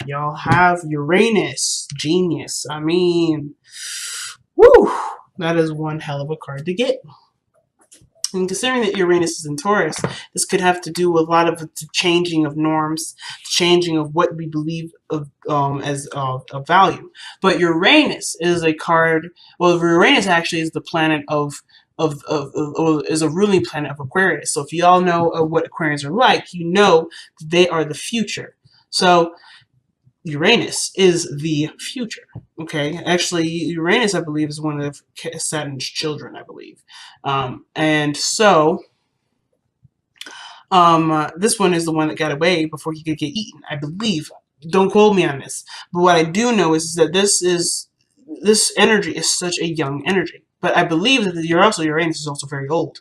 Y'all have Uranus. Genius. I mean, woo! That is one hell of a card to get. And considering that Uranus is in Taurus, this could have to do with a lot of the changing of norms, changing of what we believe of as of value. But Uranus is a card. Well, Uranus actually is the planet is a ruling planet of Aquarius. So if you all know what Aquarians are like, you know they are the future. So Uranus is the future. Okay, actually, Uranus, I believe, is one of Saturn's children, I believe, and so this one is the one that got away before he could get eaten, I believe. Don't quote me on this, but what I do know is that this energy is such a young energy. But I believe that Uranus is also very old.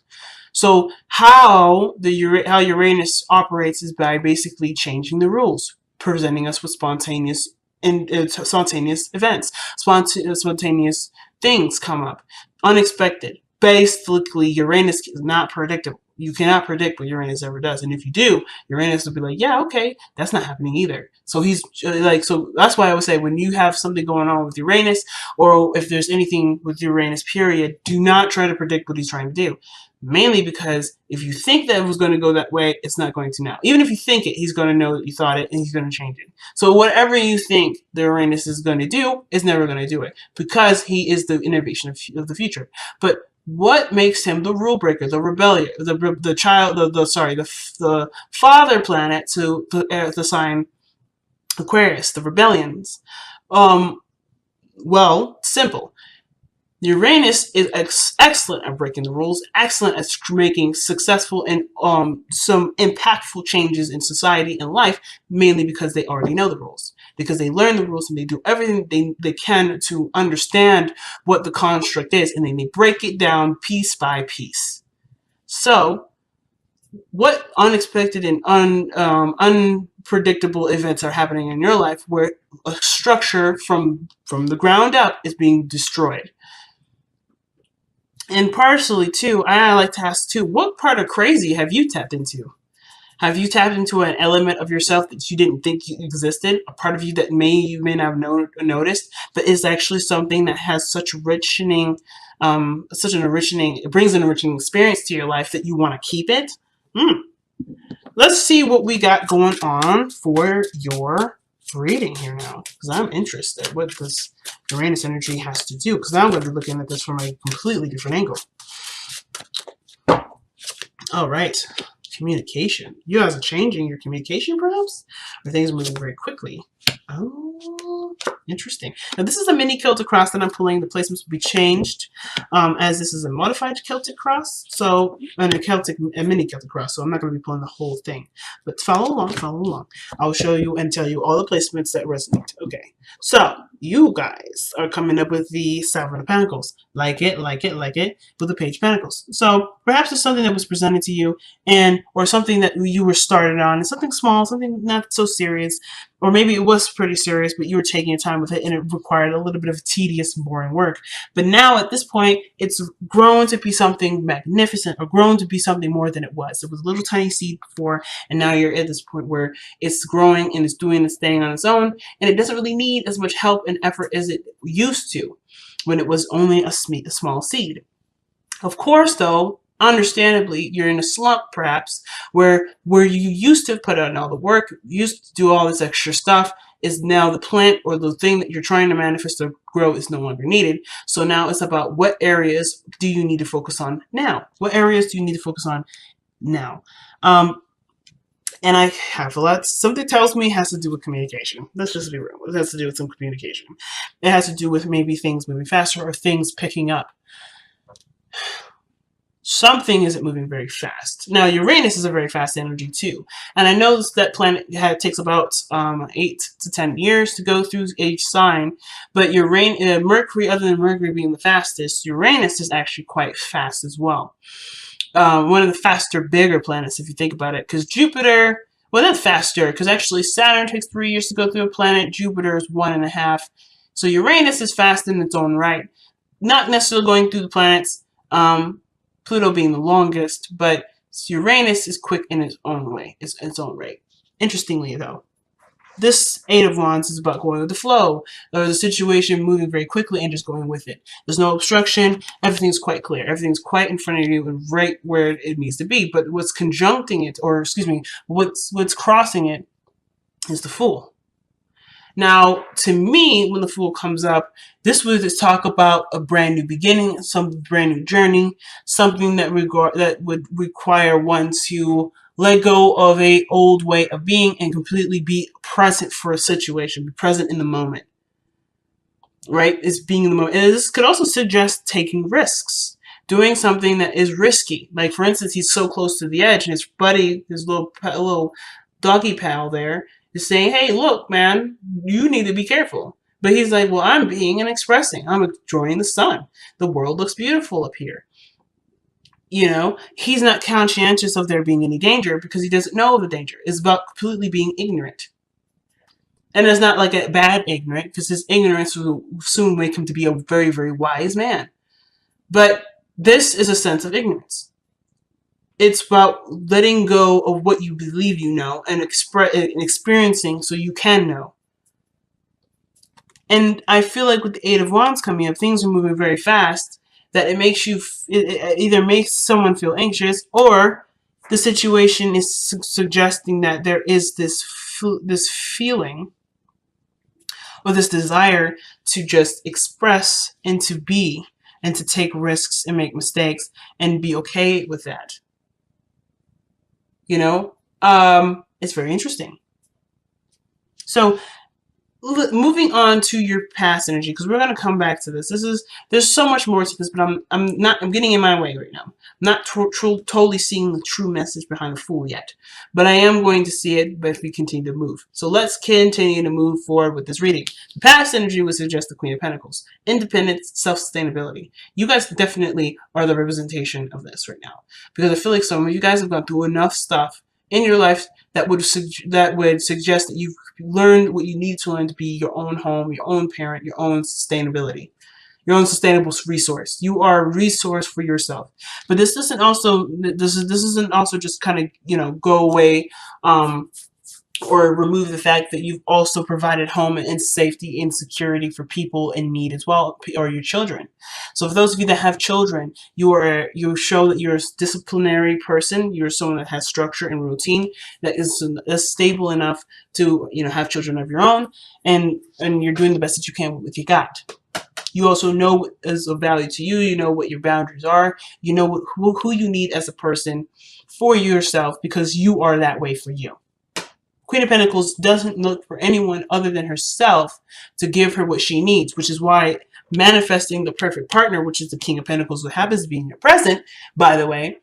So how Uranus operates is by basically changing the rules, presenting us with spontaneous events, spontaneous things come up, unexpected. Basically, Uranus is not predictable. You cannot predict what Uranus ever does, and if you do, Uranus will be like, "Yeah, okay, that's not happening either." So he's so that's why I would say when you have something going on with Uranus, or if there's anything with Uranus, period, do not try to predict what he's trying to do. Mainly because if you think that it was going to go that way, it's not going to now. Even if you think it, he's going to know that you thought it and he's going to change it. So whatever you think the Uranus is going to do is never going to do it because he is the innovation of the future. But what makes him the rule breaker, the rebellion, the child, the father planet to the sign Aquarius, the rebellions? Well, simple. Uranus is excellent at breaking the rules, excellent at making successful and some impactful changes in society and life, mainly because they already know the rules. Because they learn the rules and they do everything they can to understand what the construct is, and then they break it down piece by piece. So, what unexpected and unpredictable events are happening in your life where a structure from the ground up is being destroyed? And partially, too, I like to ask, too, what part of crazy have you tapped into? Have you tapped into an element of yourself that you didn't think existed? A part of you that you may not have noticed, but is actually something that has such an enriching, it brings an enriching experience to your life that you want to keep it? Let's see what we got going on for your reading here now, because I'm interested what this Uranus energy has to do, because I'm going to be looking at this from a completely different angle. All right, communication. You guys are changing your communication, perhaps? Or things are moving very quickly? Oh, interesting. Now, this is a mini Celtic cross that I'm pulling. The placements will be changed as this is a modified Celtic cross, and a mini Celtic cross, so I'm not going to be pulling the whole thing. But follow along. I'll show you and tell you all the placements that resonate. Okay, so you guys are coming up with the Seven of Pentacles. Like it, with the Page of Pentacles. So perhaps it's something that was presented to you, or something that you were started on, something small, something not so serious, or maybe it was pretty serious, but you were taking your time with it and it required a little bit of tedious and boring work. But now at this point, it's grown to be something magnificent, or grown to be something more than it was. It was a little tiny seed before, and now you're at this point where it's growing and it's doing its thing on its own, and it doesn't really need as much help and effort as it used to when it was only a small seed. Of course, though, understandably, you're in a slump, perhaps, where you used to put in all the work, used to do all this extra stuff, is now the plant or the thing that you're trying to manifest or grow is no longer needed. So now it's about what areas do you need to focus on now? What areas do you need to focus on now? And I have a lot. Something tells me it has to do with communication. Let's just be real. It has to do with some communication. It has to do with maybe things moving faster or things picking up. Something isn't moving very fast. Now, Uranus is a very fast energy too. And I know that planet takes about 8 to 10 years to go through each sign. But Mercury, other than Mercury being the fastest, Uranus is actually quite fast as well. One of the faster, bigger planets, if you think about it. Because Jupiter, well, not faster, because actually Saturn takes 3 years to go through a planet. Jupiter is 1.5. So Uranus is fast in its own right. Not necessarily going through the planets, Pluto being the longest, but Uranus is quick in its own way, its own rate. Interestingly, though. This Eight of Wands is about going with the flow. There's a situation moving very quickly and just going with it. There's no obstruction. Everything's quite clear. Everything's quite in front of you and right where it needs to be. But what's conjuncting it, or excuse me, what's crossing it is the Fool. Now, to me, when the Fool comes up, this would talk about a brand new beginning, some brand new journey, something that would require one to let go of a old way of being and completely be present for a situation, be present in the moment. Right? It's being in the moment. And this could also suggest taking risks, doing something that is risky. Like, for instance, he's so close to the edge, and his buddy, his little doggy pal there, is saying, hey, look, man, you need to be careful. But he's like, well, I'm being and expressing. I'm enjoying the sun. The world looks beautiful up here. You know, he's not conscientious of there being any danger because he doesn't know of the danger. It's about completely being ignorant. And it's not like a bad ignorant, because his ignorance will soon make him to be a very, very wise man. But this is a sense of ignorance. It's about letting go of what you believe you know and experiencing so you can know. And I feel like with the Eight of Wands coming up, things are moving very fast, that it makes you, it either makes someone feel anxious, or the situation is suggesting that there is this feeling or this desire to just express and to be and to take risks and make mistakes and be okay with that. You know, it's very interesting. So moving on to your past energy, because we're going to come back to this. There's so much more to this, but I'm getting in my way right now. I'm not totally seeing the true message behind the Fool yet, but I am going to see it if we continue to move. So let's continue to move forward with this reading. The past energy would suggest the Queen of Pentacles, independence, self-sustainability. You guys definitely are the representation of this right now, because I feel like some of you guys have gone through enough stuff in your life that would suggest that you've learned what you need to learn to be your own home, your own parent, your own sustainability, your own sustainable resource. You are a resource for yourself. But this isn't also just kind of, you know, go away or remove the fact that you've also provided home and safety and security for people in need as well, or your children. So for those of you that have children, you show that you're a disciplinary person. You're someone that has structure and routine, that is stable enough to, you know, have children of your own, and you're doing the best that you can with what you got. You also know what is of value to you. You know what your boundaries are. You know who you need as a person for yourself, because you are that way for you. Queen of Pentacles doesn't look for anyone other than herself to give her what she needs, which is why manifesting the perfect partner, which is the King of Pentacles, who happens to be in your present, by the way,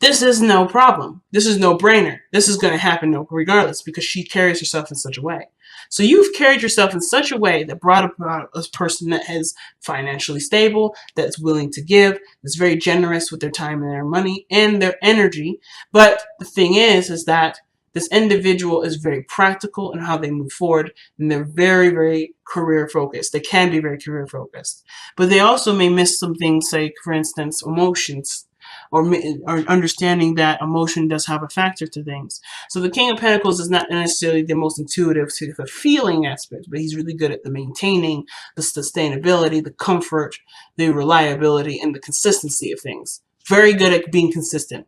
this is no problem. This is no brainer. This is going to happen regardless, because she carries herself in such a way. So you've carried yourself in such a way that brought about a person that is financially stable, that's willing to give, that's very generous with their time and their money and their energy. But the thing is that this individual is very practical in how they move forward, and they're very, very career focused. They can be very career focused, but they also may miss some things, like, for instance, emotions, or understanding that emotion does have a factor to things. So the King of Pentacles is not necessarily the most intuitive to the feeling aspect, but he's really good at the maintaining, the sustainability, the comfort, the reliability, and the consistency of things. Very good at being consistent.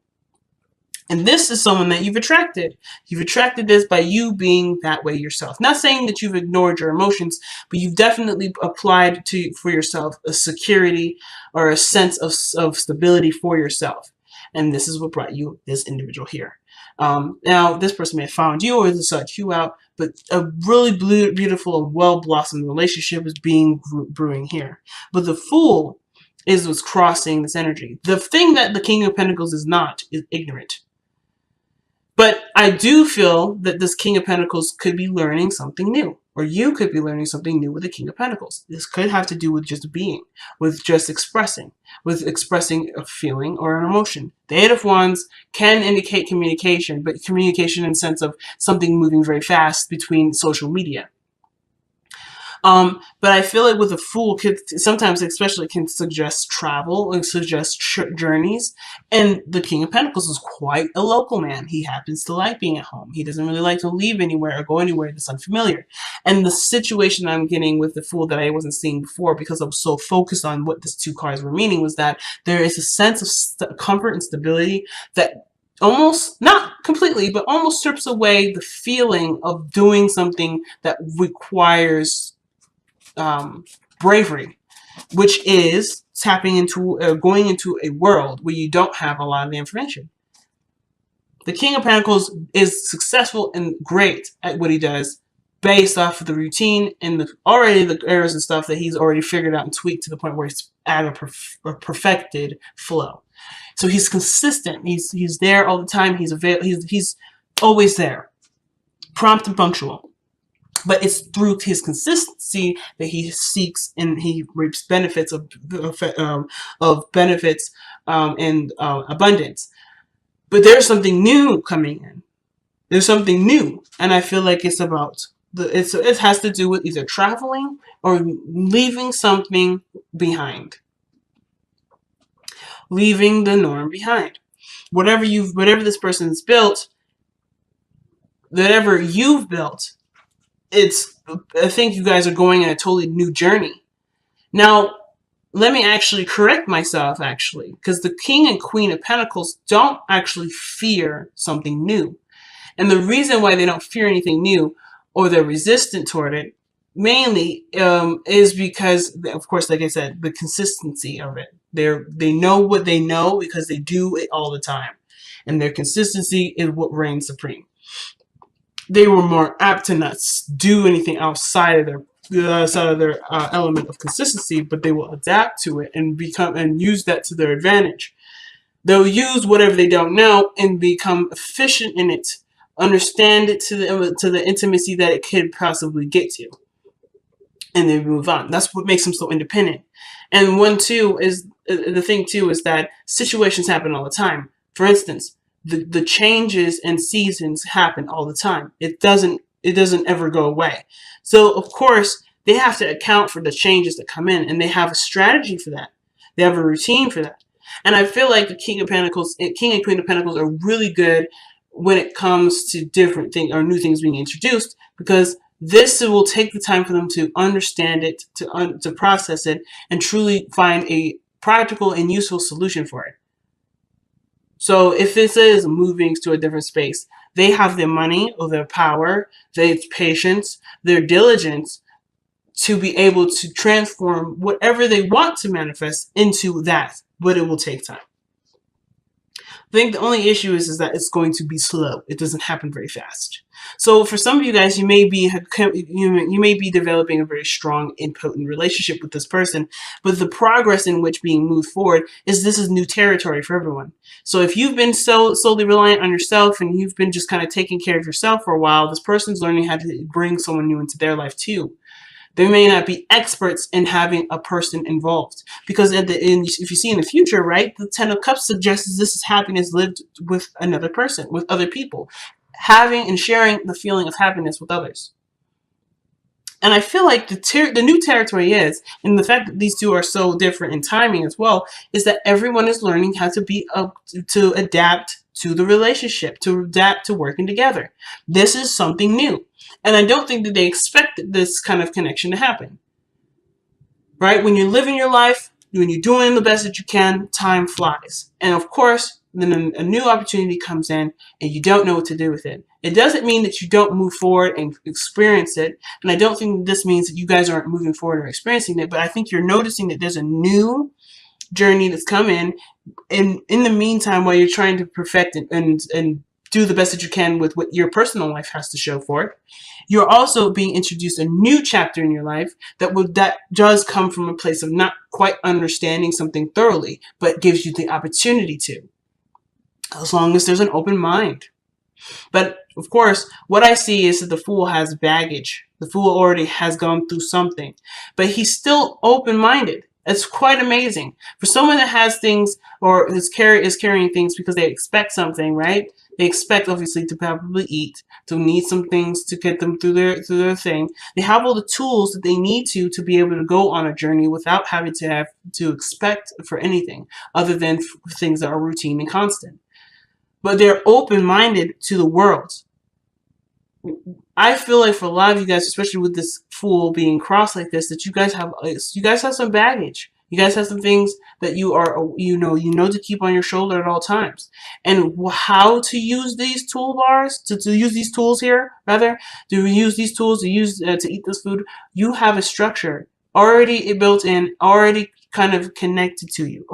And this is someone that you've attracted. You've attracted this by you being that way yourself. Not saying that you've ignored your emotions, but you've definitely applied for yourself a security or a sense of stability for yourself. And this is what brought you this individual here. Now, this person may have found you or sought you out, but a really beautiful and well-blossomed relationship is brewing here. But the Fool is what's crossing this energy. The thing that the King of Pentacles is not is ignorant. But I do feel that this King of Pentacles could be learning something new, or you could be learning something new with the King of Pentacles. This could have to do with just being, with just expressing, with expressing a feeling or an emotion. The Eight of Wands can indicate communication, but communication in the sense of something moving very fast between social media. But I feel like with a fool, could sometimes, especially, can suggest travel and suggest journeys. And the King of Pentacles is quite a local man. He happens to like being at home. He doesn't really like to leave anywhere or go anywhere that's unfamiliar. And the situation I'm getting with the fool that I wasn't seeing before, because I was so focused on what these two cards were meaning, was that there is a sense of comfort and stability that almost, not completely, but almost strips away the feeling of doing something that requires bravery, which is tapping into, going into a world where you don't have a lot of the information. The King of Pentacles is successful and great at what he does based off of the routine and the errors and stuff that he's already figured out and tweaked to the point where it's at a perfected flow. So he's consistent. He's there all the time. He's always there, prompt and punctual. But it's through his consistency that he seeks and he reaps benefits of benefits and abundance. But there's something new coming in. There's something new, and I feel like it's about it has to do with either traveling or leaving something behind, leaving the norm behind. Whatever this person's built, whatever you've built, I think you guys are going in a totally new journey. Now, let me actually correct myself, because the King and Queen of Pentacles don't actually fear something new. And the reason why they don't fear anything new, or they're resistant toward it, mainly is because, of course, like I said, the consistency of it. They know what they know because they do it all the time. And their consistency is what reigns supreme. They were more apt to not do anything outside of their element of consistency, but they will adapt to it and use that to their advantage. They'll use whatever they don't know and become efficient in it, understand it to the intimacy that it could possibly get to, and then move on. That's what makes them so independent. And the thing too is that situations happen all the time. For instance, the changes and seasons happen all the time. It doesn't ever go away. So of course they have to account for the changes that come in, and they have a strategy for that. They have a routine for that. And I feel like the King and Queen of Pentacles are really good when it comes to different things or new things being introduced, because this will take the time for them to understand it, to process it, and truly find a practical and useful solution for it. So if this is moving to a different space, they have the money or their power, their patience, their diligence to be able to transform whatever they want to manifest into that, but it will take time. I think the only issue is that it's going to be slow. It doesn't happen very fast. So for some of you guys, you may be developing a very strong and potent relationship with this person, but the progress in which being moved forward this is new territory for everyone. So if you've been solely reliant on yourself and you've been just kind of taking care of yourself for a while, this person's learning how to bring someone new into their life too. They may not be experts in having a person involved, because if you see in the future, right, the Ten of Cups suggests this is happiness lived with another person, with other people, having and sharing the feeling of happiness with others. And I feel like the new territory is, and the fact that these two are so different in timing as well, is that everyone is learning how to adapt to the relationship, to adapt to working together. This is something new. And I don't think that they expected this kind of connection to happen. Right? When you're living your life, when you're doing the best that you can, time flies. And of course, then a new opportunity comes in and you don't know what to do with it. It doesn't mean that you don't move forward and experience it. And I don't think this means that you guys aren't moving forward or experiencing it. But I think you're noticing that there's a new journey that's come in the meantime, while you're trying to perfect it and do the best that you can with what your personal life has to show for it. You're also being introduced a new chapter in your life that does come from a place of not quite understanding something thoroughly, but gives you the opportunity to, as long as there's an open mind. But of course, what I see is that the Fool has baggage. The Fool already has gone through something, but he's still open-minded. It's quite amazing for someone that has things or is carrying things because they expect something, right? They expect obviously to probably eat, to need some things to get them through their thing. They have all the tools that they need to be able to go on a journey without having to have to expect for anything other than things that are routine and constant. But they're open-minded to the world. I feel like for a lot of you guys, especially with this fool being crossed like this, that you guys have some baggage. You guys have some things that you know to keep on your shoulder at all times. And how to use these toolbars, to use these tools here, rather, to use these tools to eat this food, you have a structure already built in, already kind of connected to you,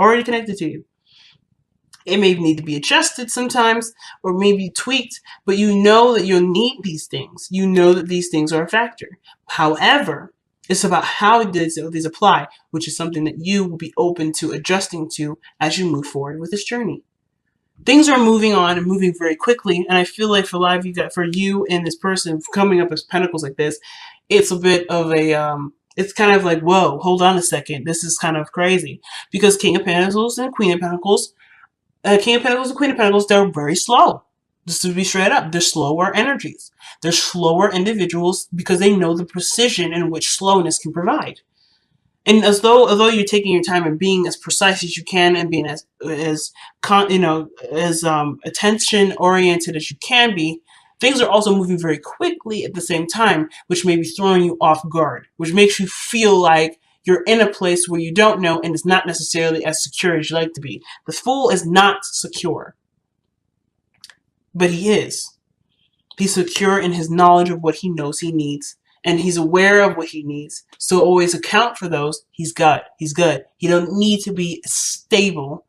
It may need to be adjusted sometimes or maybe tweaked, but you know that you'll need these things. You know that these things are a factor. However, it's about how these apply, which is something that you will be open to adjusting to as you move forward with this journey. Things are moving on and moving very quickly, and I feel like for a lot of you, for you and this person coming up as pentacles like this, it's a bit of a it's kind of like, whoa, hold on a second, this is kind of crazy, because King of Pentacles and Queen of Pentacles, King of Pentacles and Queen of Pentacles, they're very slow. Just to be straight up, they're slower energies. They're slower individuals because they know the precision in which slowness can provide. And although you're taking your time and being as precise as you can and being as attention oriented as you can be, things are also moving very quickly at the same time, which may be throwing you off guard, which makes you feel like you're in a place where you don't know and it's not necessarily as secure as you like to be. The Fool is not secure, but he is. He's secure in his knowledge of what he knows he needs, and he's aware of what he needs. So always account for those. He's good. He's good. He don't need to be stable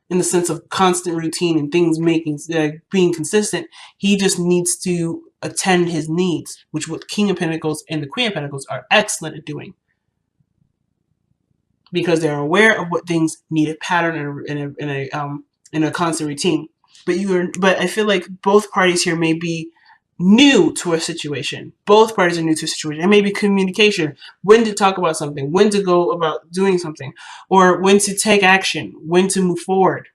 in the sense of constant routine and things being consistent. He just needs to attend his needs, which what King of Pentacles and the Queen of Pentacles are excellent at doing, because they're aware of what things need a pattern in a constant routine. But I feel like both parties here may be new to a situation. Both parties are new to a situation. It may be communication, when to talk about something, when to go about doing something, or when to take action, when to move forward.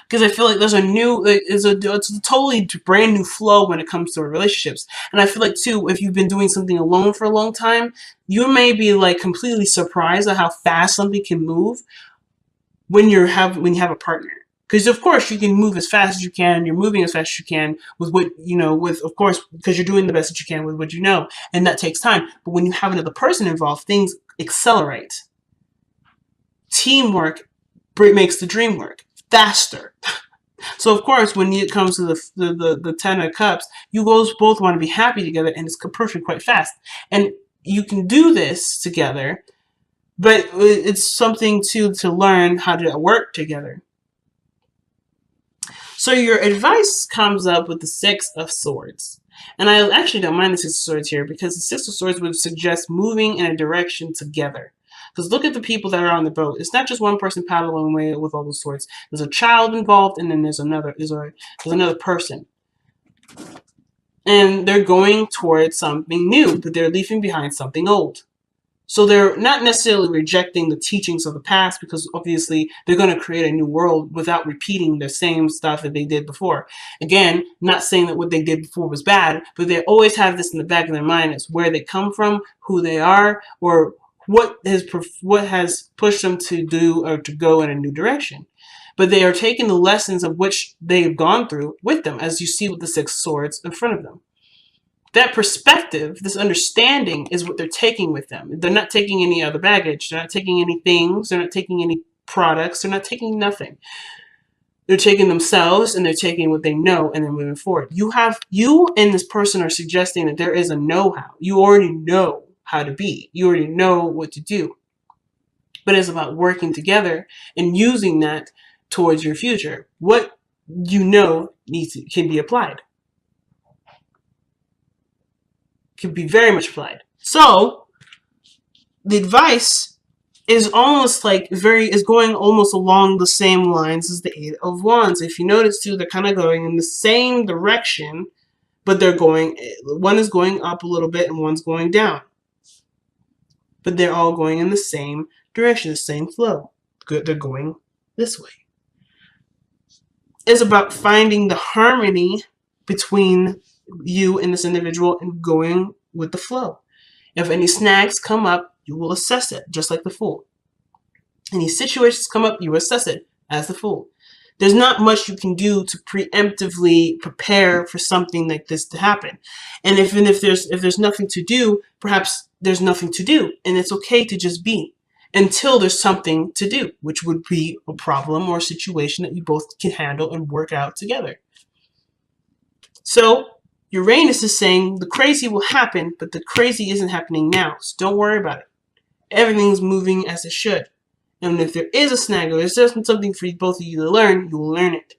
Because I feel like there's it's a totally brand new flow when it comes to relationships. And I feel like too, if you've been doing something alone for a long time, you may be like completely surprised at how fast something can move when you have a partner. Because of course you can move as fast as you can. You're moving as fast as you can with what you know. Of course, because you're doing the best that you can with what you know, and that takes time. But when you have another person involved, things accelerate. Teamwork makes the dream work faster. So of course, when it comes to the 10 of Cups, you both want to be happy together, and it's perfect quite fast. And you can do this together, but it's something to learn how to work together. So your advice comes up with the 6 of Swords. And I actually don't mind the 6 of Swords here, because the 6 of Swords would suggest moving in a direction together. Because look at the people that are on the boat. It's not just one person paddling away with all the swords. There's a child involved, and then there's another person. And they're going towards something new, but they're leaving behind something old. So they're not necessarily rejecting the teachings of the past, because obviously they're going to create a new world without repeating the same stuff that they did before. Again, not saying that what they did before was bad, but they always have this in the back of their mind as where they come from, who they are, or what has pushed them to do or to go in a new direction. But they are taking the lessons of which they've gone through with them, as you see with the 6 swords in front of them. That perspective, this understanding, is what they're taking with them. They're not taking any other baggage. They're not taking any things. They're not taking any products. They're not taking nothing. They're taking themselves, and they're taking what they know, and they're moving forward. You and this person are suggesting that there is a know-how. You already know how to be. You already know what to do. But it's about working together and using that towards your future. What you know can be applied. Can be very much applied. So the advice is almost like is going almost along the same lines as the 8 of Wands. If you notice too, they're kind of going in the same direction, but one is going up a little bit and one's going down. But they're all going in the same direction, the same flow. They're going this way. It's about finding the harmony between you and this individual and going with the flow. If any snags come up, you will assess it, just like the Fool. Any situations come up, you assess it as the Fool. There's not much you can do to preemptively prepare for something like this to happen. And if there's nothing to do, perhaps there's nothing to do, and it's okay to just be until there's something to do, which would be a problem or a situation that you both can handle and work out together. So Uranus is saying the crazy will happen, but the crazy isn't happening now, so don't worry about it. Everything's moving as it should. And if there is a snag or there's something for both of you to learn, you will learn it.